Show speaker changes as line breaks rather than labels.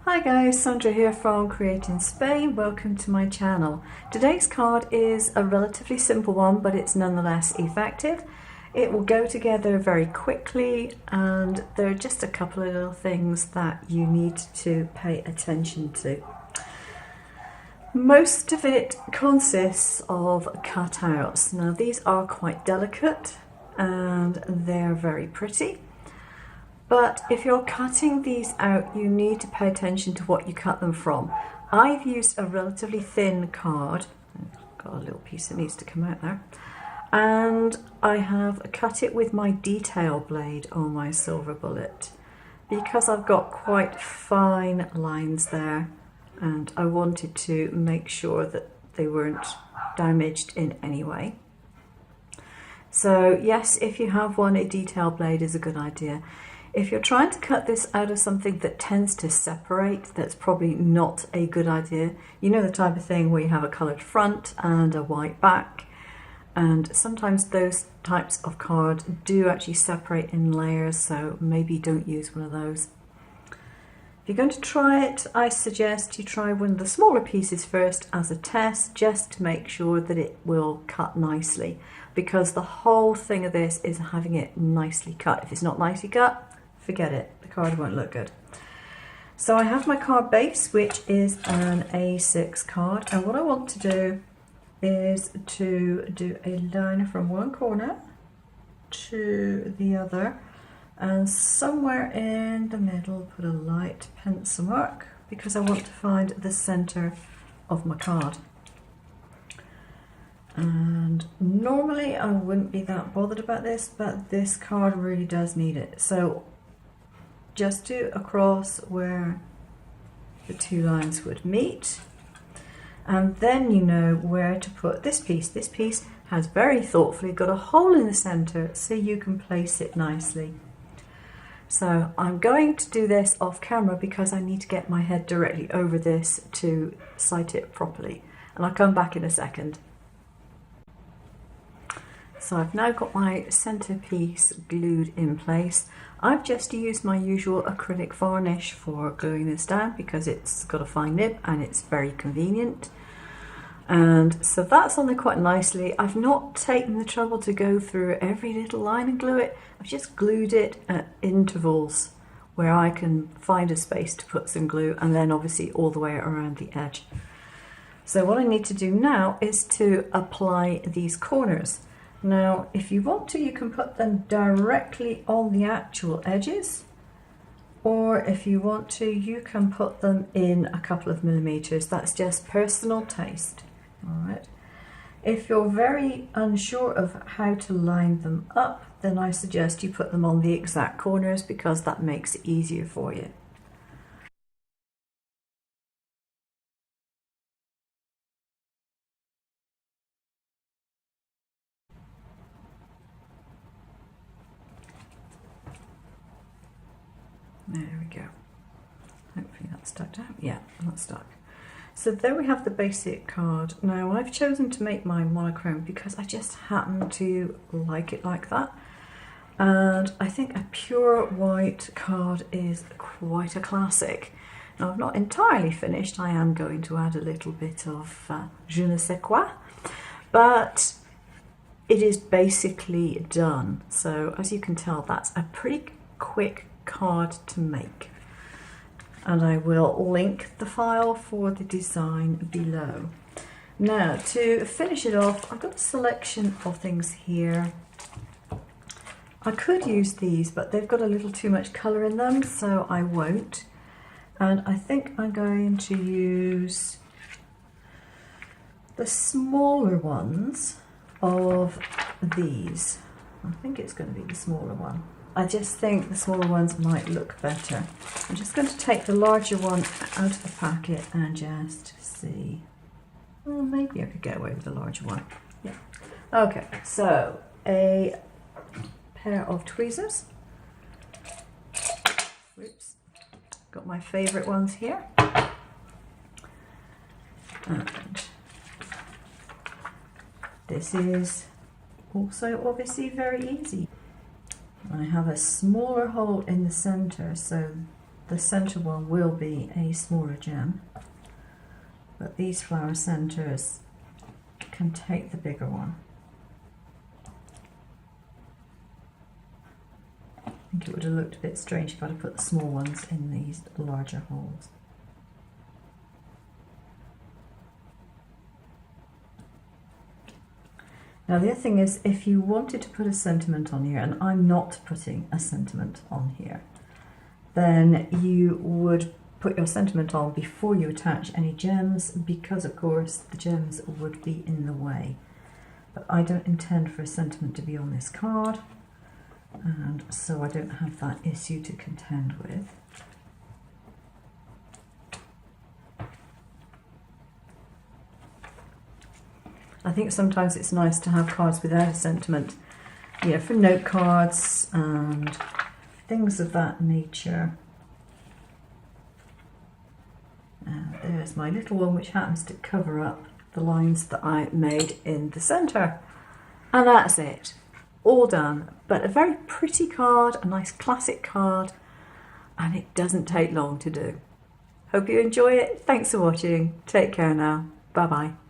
Hi guys, Sandra here from Create in Spain. Welcome to my channel. Today's card is a relatively simple one, but it's nonetheless effective. It will go together very quickly, and there are just a couple of little things that you need to pay attention to. Most of it consists of cutouts. Now these are quite delicate and they're very pretty. But if you're cutting these out, you need to pay attention to what you cut them from. I've used a relatively thin card. I've got a little piece that needs to come out there. And I have cut it with my detail blade on my silver bullet because I've got quite fine lines there and I wanted to make sure that they weren't damaged in any way. So yes, if you have one, a detail blade is a good idea. If you're trying to cut this out of something that tends to separate, that's probably not a good idea. You know, the type of thing where you have a coloured front and a white back, and sometimes those types of cards do actually separate in layers, so maybe don't use one of those. If you're going to try it, I suggest you try one of the smaller pieces first as a test, just to make sure that it will cut nicely, because the whole thing of this is having it nicely cut. If it's not nicely cut, forget it, the card won't look good. So I have my card base, which is an A6 card, and what I want to do is to do a line from one corner to the other, and somewhere in the middle put a light pencil mark, because I want to find the center of my card. And normally I wouldn't be that bothered about this, but this card really does need it. So just do across where the two lines would meet, and then you know where to put this piece. This piece has very thoughtfully got a hole in the center so you can place it nicely. So I'm going to do this off camera because I need to get my head directly over this to sight it properly, and I'll come back in a second. So I've now got my centerpiece glued in place. I've just used my usual acrylic varnish for gluing this down because it's got a fine nib and it's very convenient. And so that's on there quite nicely. I've not taken the trouble to go through every little line and glue it. I've just glued it at intervals where I can find a space to put some glue, and then obviously all the way around the edge. So what I need to do now is to apply these corners. Now, if you want to, you can put them directly on the actual edges, or if you want to, you can put them in a couple of millimeters. That's just personal taste. All right. If you're very unsure of how to line them up, then I suggest you put them on the exact corners, because that makes it easier for you. There we go. Hopefully that's stuck down. Yeah, that's stuck. So there we have the basic card. Now I've chosen to make mine monochrome because I just happen to like it like that. And I think a pure white card is quite a classic. Now I've not entirely finished. I am going to add a little bit of je ne sais quoi, but it is basically done. So as you can tell, that's a pretty quick card to make, and I will link the file for the design below. Now to finish it off, I've got a selection of things here. I could use these, but they've got a little too much colour in them, so I won't. And I think I'm going to use the smaller ones of these. I think it's going to be the smaller one. I just think the smaller ones might look better. I'm just going to take the larger one out of the packet and just see. Well, maybe I could get away with the larger one. Yeah. Okay, so a pair of tweezers. Whoops. Got my favourite ones here. And this is also obviously very easy. I have a smaller hole in the center, so the centre one will be a smaller gem, but these flower centres can take the bigger one. I think it would have looked a bit strange if I'd have put the small ones in these larger holes. Now the other thing is, if you wanted to put a sentiment on here, and I'm not putting a sentiment on here, then you would put your sentiment on before you attach any gems, because of course the gems would be in the way. But I don't intend for a sentiment to be on this card, and so I don't have that issue to contend with. I think sometimes it's nice to have cards without a sentiment, you know, for note cards and things of that nature. There's my little one, which happens to cover up the lines that I made in the centre. And that's it, all done. But a very pretty card, a nice classic card, and it doesn't take long to do. Hope you enjoy it. Thanks for watching. Take care now. Bye bye.